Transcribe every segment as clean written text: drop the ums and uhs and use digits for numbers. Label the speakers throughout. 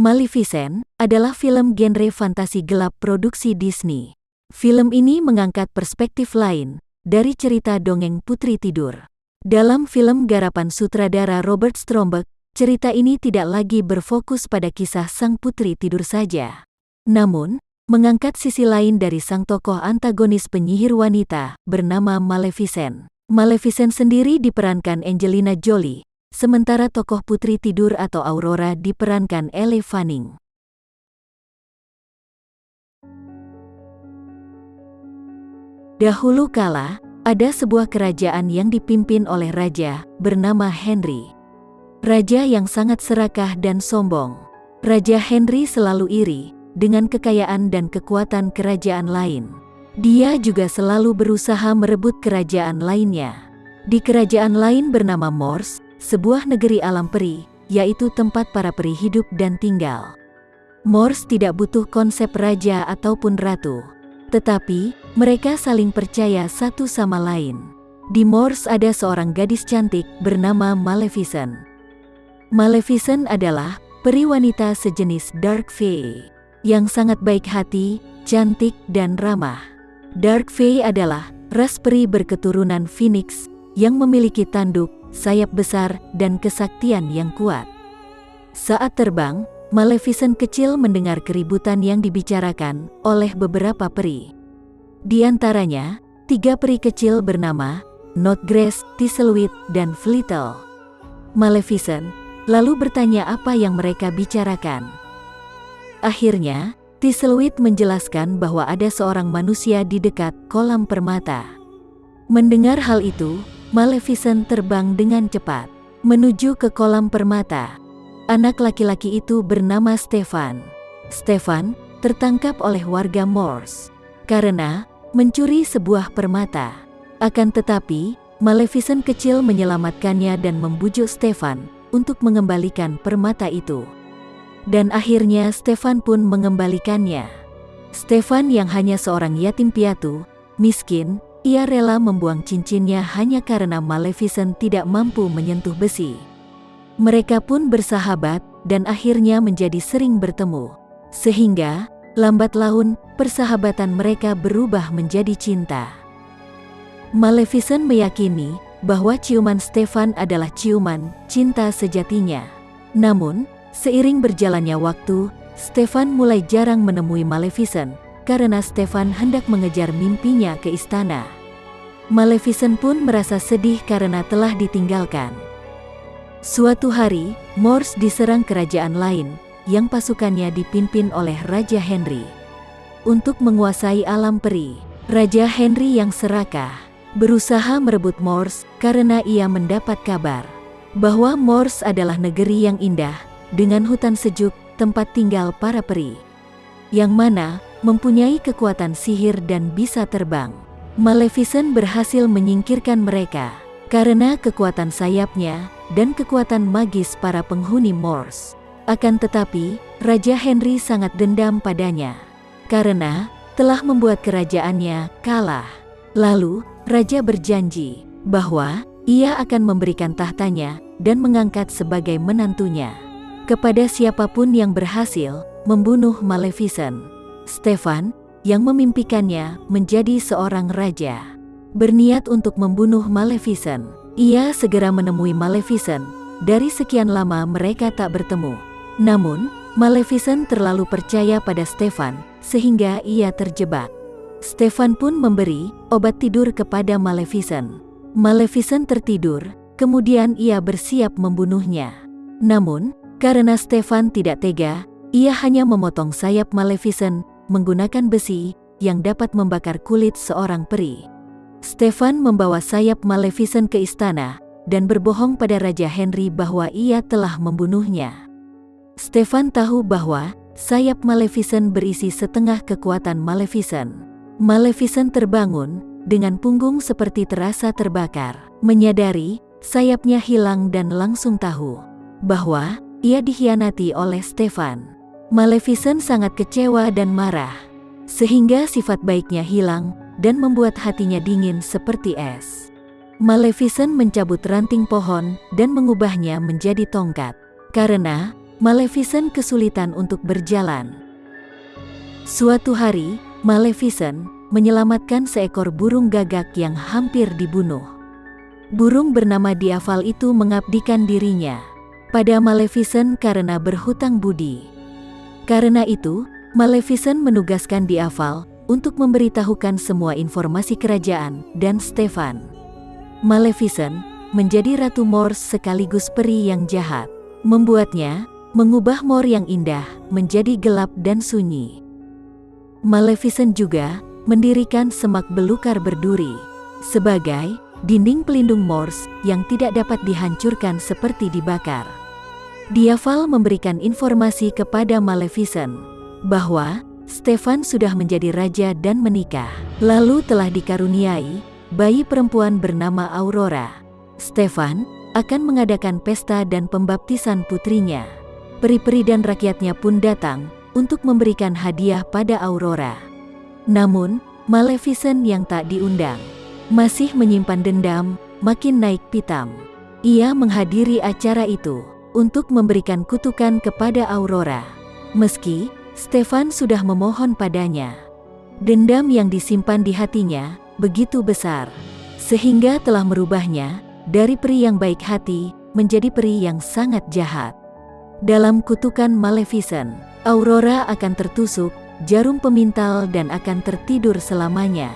Speaker 1: Maleficent adalah film genre fantasi gelap produksi Disney. Film ini mengangkat perspektif lain dari cerita dongeng Putri Tidur. Dalam film garapan sutradara Robert Stromberg, cerita ini tidak lagi berfokus pada kisah sang putri tidur saja. Namun, mengangkat sisi lain dari sang tokoh antagonis penyihir wanita bernama Maleficent. Maleficent sendiri diperankan Angelina Jolie, sementara tokoh Putri Tidur atau Aurora diperankan Elle Fanning. Dahulu kala, ada sebuah kerajaan yang dipimpin oleh raja bernama Henry. Raja yang sangat serakah dan sombong. Raja Henry selalu iri dengan kekayaan dan kekuatan kerajaan lain. Dia juga selalu berusaha merebut kerajaan lainnya. Di kerajaan lain bernama Moors, sebuah negeri alam peri, yaitu tempat para peri hidup dan tinggal. Moors tidak butuh konsep raja ataupun ratu, tetapi mereka saling percaya satu sama lain. Di Moors ada seorang gadis cantik bernama Maleficent. Maleficent adalah peri wanita sejenis Dark Fae, yang sangat baik hati, cantik, dan ramah. Dark Fae adalah ras peri berketurunan Phoenix yang memiliki tanduk, sayap besar, dan kesaktian yang kuat. Saat terbang, Maleficent kecil mendengar keributan yang dibicarakan oleh beberapa peri. Di antaranya, 3 peri kecil bernama Snodgrass, Tisselwit, dan Flittle. Maleficent lalu bertanya apa yang mereka bicarakan. Akhirnya, Tisselwit menjelaskan bahwa ada seorang manusia di dekat kolam permata. Mendengar hal itu, Maleficent terbang dengan cepat menuju ke kolam permata. Anak laki-laki itu bernama Stefan. Stefan tertangkap oleh warga Moors karena mencuri sebuah permata. Akan tetapi, Maleficent kecil menyelamatkannya dan membujuk Stefan untuk mengembalikan permata itu. Dan akhirnya Stefan pun mengembalikannya. Stefan yang hanya seorang yatim piatu, miskin, ia rela membuang cincinnya hanya karena Maleficent tidak mampu menyentuh besi. Mereka pun bersahabat dan akhirnya menjadi sering bertemu. Sehingga, lambat laun, persahabatan mereka berubah menjadi cinta. Maleficent meyakini bahwa ciuman Stefan adalah ciuman cinta sejatinya. Namun, seiring berjalannya waktu, Stefan mulai jarang menemui Maleficent karena Stefan hendak mengejar mimpinya ke istana. Maleficent pun merasa sedih karena telah ditinggalkan. Suatu hari, Moors diserang kerajaan lain yang pasukannya dipimpin oleh Raja Henry. Untuk menguasai alam peri, Raja Henry yang serakah berusaha merebut Moors karena ia mendapat kabar bahwa Moors adalah negeri yang indah dengan hutan sejuk, tempat tinggal para peri, yang mana mempunyai kekuatan sihir dan bisa terbang. Maleficent berhasil menyingkirkan mereka karena kekuatan sayapnya dan kekuatan magis para penghuni Moors. Akan tetapi, Raja Henry sangat dendam padanya karena telah membuat kerajaannya kalah. Lalu, Raja berjanji bahwa ia akan memberikan tahtanya dan mengangkat sebagai menantunya kepada siapapun yang berhasil membunuh Maleficent. Stefan, yang memimpikannya menjadi seorang raja, berniat untuk membunuh Maleficent. Ia segera menemui Maleficent. Dari sekian lama mereka tak bertemu. Namun, Maleficent terlalu percaya pada Stefan, sehingga ia terjebak. Stefan pun memberi obat tidur kepada Maleficent. Maleficent tertidur, kemudian ia bersiap membunuhnya. Namun, karena Stefan tidak tega, ia hanya memotong sayap Maleficent menggunakan besi yang dapat membakar kulit seorang peri. Stefan membawa sayap Maleficent ke istana dan berbohong pada Raja Henry bahwa ia telah membunuhnya. Stefan tahu bahwa sayap Maleficent berisi setengah kekuatan Maleficent. Maleficent terbangun dengan punggung seperti terasa terbakar. Menyadari sayapnya hilang dan langsung tahu bahwa ia dikhianati oleh Stefan. Maleficent sangat kecewa dan marah, sehingga sifat baiknya hilang dan membuat hatinya dingin seperti es. Maleficent mencabut ranting pohon dan mengubahnya menjadi tongkat. Karena Maleficent kesulitan untuk berjalan. Suatu hari, Maleficent menyelamatkan seekor burung gagak yang hampir dibunuh. Burung bernama Diaval itu mengabdikan dirinya pada Maleficent karena berhutang budi. Karena itu, Maleficent menugaskan Diaval untuk memberitahukan semua informasi kerajaan dan Stefan. Maleficent menjadi Ratu Morse sekaligus peri yang jahat, membuatnya mengubah Mor yang indah menjadi gelap dan sunyi. Maleficent juga mendirikan semak belukar berduri sebagai dinding pelindung Morse yang tidak dapat dihancurkan seperti dibakar. Diaval memberikan informasi kepada Maleficent bahwa Stefan sudah menjadi raja dan menikah, lalu telah dikaruniai bayi perempuan bernama Aurora. Stefan akan mengadakan pesta dan pembaptisan putrinya. Peri-peri dan rakyatnya pun datang untuk memberikan hadiah pada Aurora. Namun, Maleficent yang tak diundang masih menyimpan dendam, makin naik pitam. Ia menghadiri acara itu untuk memberikan kutukan kepada Aurora. Meski Stefan sudah memohon padanya, dendam yang disimpan di hatinya begitu besar, sehingga telah merubahnya dari peri yang baik hati menjadi peri yang sangat jahat. Dalam kutukan Maleficent, Aurora akan tertusuk jarum pemintal dan akan tertidur selamanya.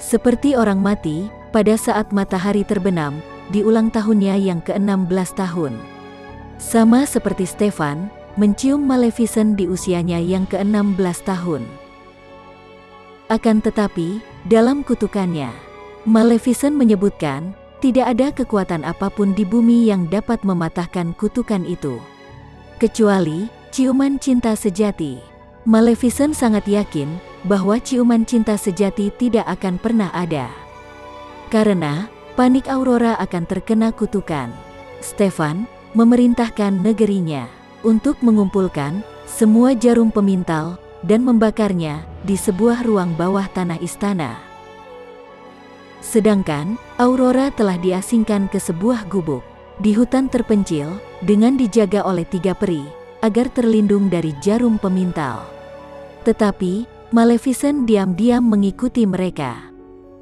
Speaker 1: Seperti orang mati pada saat matahari terbenam di ulang tahunnya yang ke-16 tahun. Sama seperti Stefan mencium Maleficent di usianya yang ke-16 tahun. Akan tetapi, dalam kutukannya, Maleficent menyebutkan tidak ada kekuatan apapun di bumi yang dapat mematahkan kutukan itu, kecuali ciuman cinta sejati. Maleficent sangat yakin bahwa ciuman cinta sejati tidak akan pernah ada. Karena panik Aurora akan terkena kutukan, Stefan memerintahkan negerinya untuk mengumpulkan semua jarum pemintal dan membakarnya di sebuah ruang bawah tanah istana. Sedangkan Aurora telah diasingkan ke sebuah gubuk di hutan terpencil dengan dijaga oleh 3 peri agar terlindung dari jarum pemintal. Tetapi Maleficent diam-diam mengikuti mereka.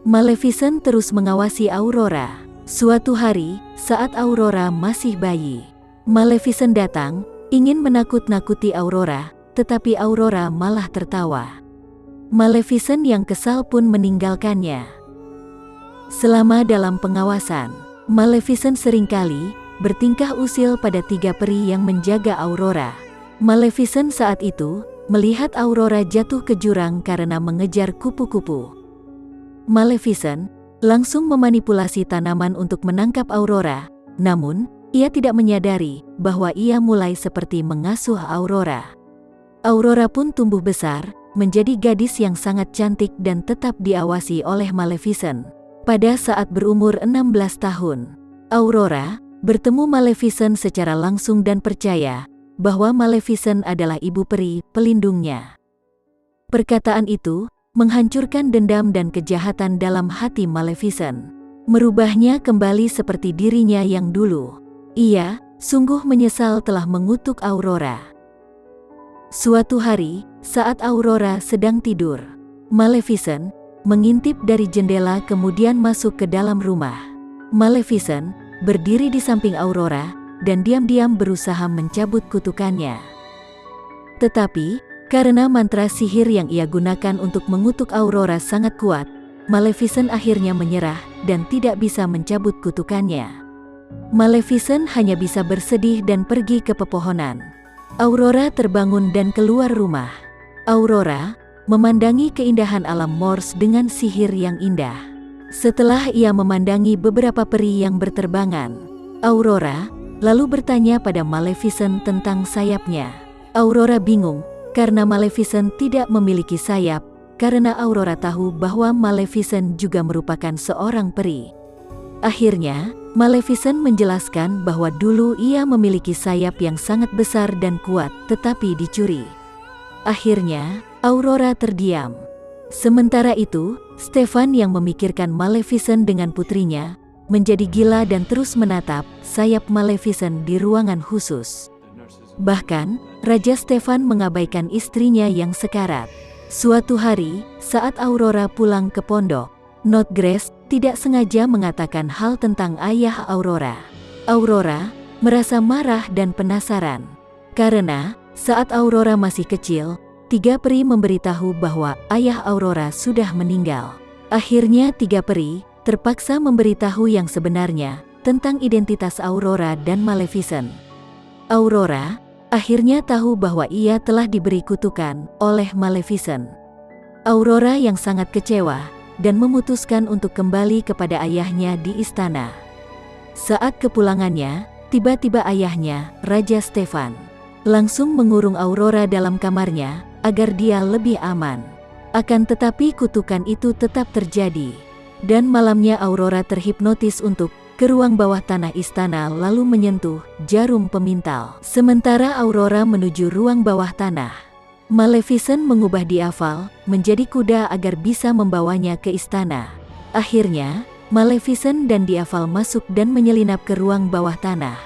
Speaker 1: Maleficent terus mengawasi Aurora. Suatu hari, saat Aurora masih bayi, Maleficent datang ingin menakut-nakuti Aurora, tetapi Aurora malah tertawa. Maleficent yang kesal pun meninggalkannya. Selama dalam pengawasan, Maleficent seringkali bertingkah usil pada 3 peri yang menjaga Aurora. Maleficent saat itu melihat Aurora jatuh ke jurang karena mengejar kupu-kupu. Maleficent langsung memanipulasi tanaman untuk menangkap Aurora, namun ia tidak menyadari bahwa ia mulai seperti mengasuh Aurora. Aurora pun tumbuh besar, menjadi gadis yang sangat cantik dan tetap diawasi oleh Maleficent. Pada saat berumur 16 tahun, Aurora bertemu Maleficent secara langsung dan percaya bahwa Maleficent adalah ibu peri pelindungnya. Perkataan itu menghancurkan dendam dan kejahatan dalam hati Maleficent, merubahnya kembali seperti dirinya yang dulu. Ia sungguh menyesal telah mengutuk Aurora. Suatu hari, saat Aurora sedang tidur, Maleficent mengintip dari jendela kemudian masuk ke dalam rumah. Maleficent berdiri di samping Aurora dan diam-diam berusaha mencabut kutukannya. Tetapi, karena mantra sihir yang ia gunakan untuk mengutuk Aurora sangat kuat, Maleficent akhirnya menyerah dan tidak bisa mencabut kutukannya. Maleficent hanya bisa bersedih dan pergi ke pepohonan. Aurora terbangun dan keluar rumah. Aurora memandangi keindahan alam Morse dengan sihir yang indah. Setelah ia memandangi beberapa peri yang berterbangan, Aurora lalu bertanya pada Maleficent tentang sayapnya. Aurora bingung karena Maleficent tidak memiliki sayap, karena Aurora tahu bahwa Maleficent juga merupakan seorang peri. Akhirnya, Maleficent menjelaskan bahwa dulu ia memiliki sayap yang sangat besar dan kuat, tetapi dicuri. Akhirnya, Aurora terdiam. Sementara itu, Stefan yang memikirkan Maleficent dengan putrinya, menjadi gila dan terus menatap sayap Maleficent di ruangan khusus. Bahkan, Raja Stefan mengabaikan istrinya yang sekarat. Suatu hari, saat Aurora pulang ke pondok, Notgrass tidak sengaja mengatakan hal tentang ayah Aurora. Aurora merasa marah dan penasaran. Karena, saat Aurora masih kecil, 3 peri memberitahu bahwa ayah Aurora sudah meninggal. Akhirnya 3 peri terpaksa memberitahu yang sebenarnya tentang identitas Aurora dan Maleficent. Aurora akhirnya tahu bahwa ia telah diberi kutukan oleh Maleficent. Aurora yang sangat kecewa dan memutuskan untuk kembali kepada ayahnya di istana. Saat kepulangannya, tiba-tiba ayahnya, Raja Stefan, langsung mengurung Aurora dalam kamarnya agar dia lebih aman. Akan tetapi kutukan itu tetap terjadi. Dan malamnya Aurora terhipnotis untuk ke ruang bawah tanah istana lalu menyentuh jarum pemintal. Sementara Aurora menuju ruang bawah tanah, Maleficent mengubah Diaval menjadi kuda agar bisa membawanya ke istana. Akhirnya, Maleficent dan Diaval masuk dan menyelinap ke ruang bawah tanah.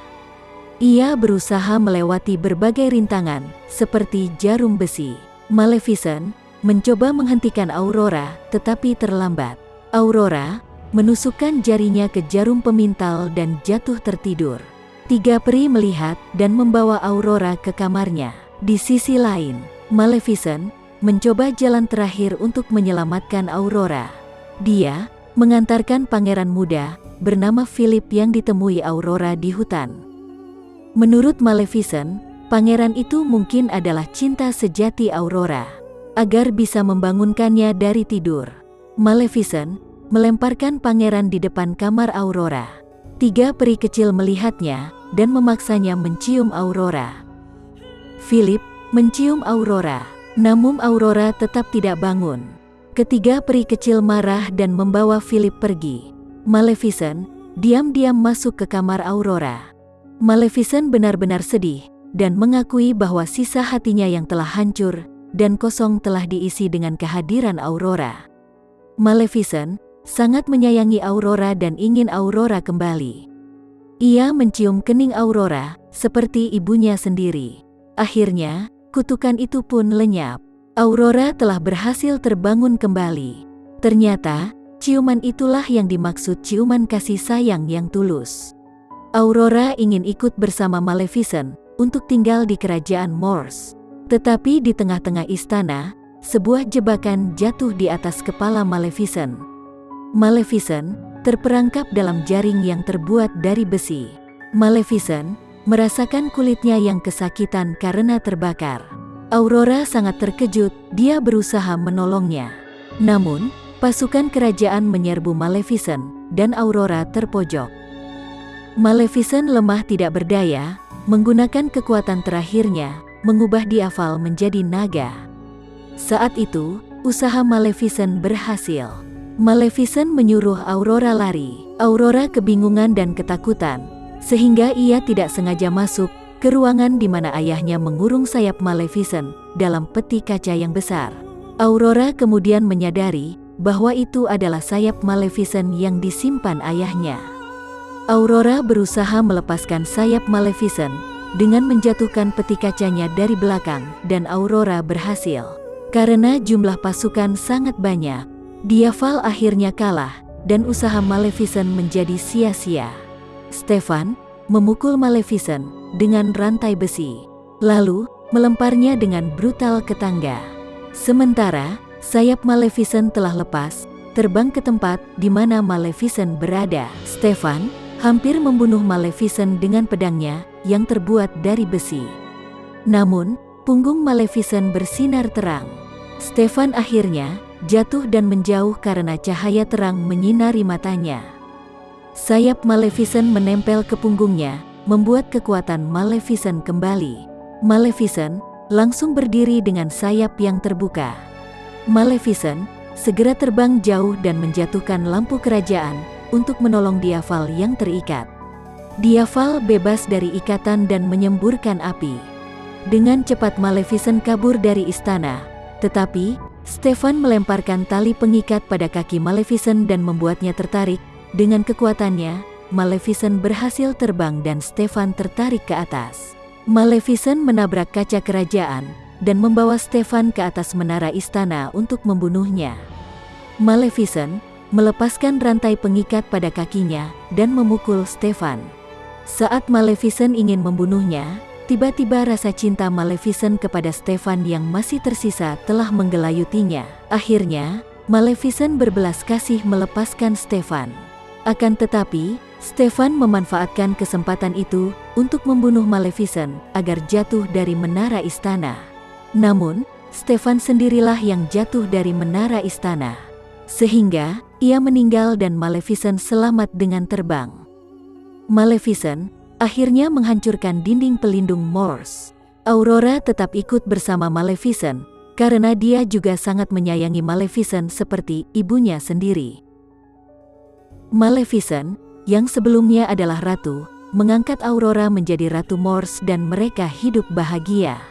Speaker 1: Ia berusaha melewati berbagai rintangan, seperti jarum besi. Maleficent mencoba menghentikan Aurora, tetapi terlambat. Aurora menusukkan jarinya ke jarum pemintal dan jatuh tertidur. 3 peri melihat dan membawa Aurora ke kamarnya. Di sisi lain, Maleficent mencoba jalan terakhir untuk menyelamatkan Aurora. Dia mengantarkan pangeran muda bernama Philip yang ditemui Aurora di hutan. Menurut Maleficent, pangeran itu mungkin adalah cinta sejati Aurora. Agar bisa membangunkannya dari tidur, Maleficent melemparkan pangeran di depan kamar Aurora. 3 peri kecil melihatnya dan memaksanya mencium Aurora. Philip mencium Aurora, namun Aurora tetap tidak bangun. Ketiga peri kecil marah dan membawa Philip pergi. Maleficent diam-diam masuk ke kamar Aurora. Maleficent benar-benar sedih dan mengakui bahwa sisa hatinya yang telah hancur dan kosong telah diisi dengan kehadiran Aurora. Maleficent sangat menyayangi Aurora dan ingin Aurora kembali. Ia mencium kening Aurora seperti ibunya sendiri. Akhirnya, kutukan itu pun lenyap. Aurora telah berhasil terbangun kembali. Ternyata, ciuman itulah yang dimaksud ciuman kasih sayang yang tulus. Aurora ingin ikut bersama Maleficent untuk tinggal di kerajaan Morse. Tetapi di tengah-tengah istana, sebuah jebakan jatuh di atas kepala Maleficent. Maleficent terperangkap dalam jaring yang terbuat dari besi. Maleficent merasakan kulitnya yang kesakitan karena terbakar. Aurora sangat terkejut, dia berusaha menolongnya. Namun, pasukan kerajaan menyerbu Maleficent dan Aurora terpojok. Maleficent lemah tidak berdaya, menggunakan kekuatan terakhirnya, mengubah Diaval menjadi naga. Saat itu, usaha Maleficent berhasil. Maleficent menyuruh Aurora lari. Aurora kebingungan dan ketakutan, sehingga ia tidak sengaja masuk ke ruangan di mana ayahnya mengurung sayap Maleficent dalam peti kaca yang besar. Aurora kemudian menyadari bahwa itu adalah sayap Maleficent yang disimpan ayahnya. Aurora berusaha melepaskan sayap Maleficent dengan menjatuhkan peti kacanya dari belakang dan Aurora berhasil. Karena jumlah pasukan sangat banyak, Diaval akhirnya kalah dan usaha Maleficent menjadi sia-sia. Stefan memukul Maleficent dengan rantai besi, lalu melemparnya dengan brutal ke tangga. Sementara, sayap Maleficent telah lepas, terbang ke tempat di mana Maleficent berada. Stefan hampir membunuh Maleficent dengan pedangnya yang terbuat dari besi. Namun, punggung Maleficent bersinar terang. Stefan akhirnya jatuh dan menjauh karena cahaya terang menyinari matanya. Sayap Maleficent menempel ke punggungnya, membuat kekuatan Maleficent kembali. Maleficent langsung berdiri dengan sayap yang terbuka. Maleficent segera terbang jauh dan menjatuhkan lampu kerajaan untuk menolong Diaval yang terikat. Diaval bebas dari ikatan dan menyemburkan api. Dengan cepat Maleficent kabur dari istana, tetapi Stefan melemparkan tali pengikat pada kaki Maleficent dan membuatnya tertarik. Dengan kekuatannya, Maleficent berhasil terbang dan Stefan tertarik ke atas. Maleficent menabrak kaca kerajaan dan membawa Stefan ke atas menara istana untuk membunuhnya. Maleficent melepaskan rantai pengikat pada kakinya dan memukul Stefan. Saat Maleficent ingin membunuhnya, tiba-tiba rasa cinta Maleficent kepada Stefan yang masih tersisa telah menggelayutinya. Akhirnya, Maleficent berbelas kasih melepaskan Stefan. Akan tetapi, Stefan memanfaatkan kesempatan itu untuk membunuh Maleficent agar jatuh dari menara istana. Namun, Stefan sendirilah yang jatuh dari menara istana. Sehingga, ia meninggal dan Maleficent selamat dengan terbang. Maleficent akhirnya menghancurkan dinding pelindung Morse. Aurora tetap ikut bersama Maleficent karena dia juga sangat menyayangi Maleficent seperti ibunya sendiri. Maleficent, yang sebelumnya adalah ratu, mengangkat Aurora menjadi Ratu Morse dan mereka hidup bahagia.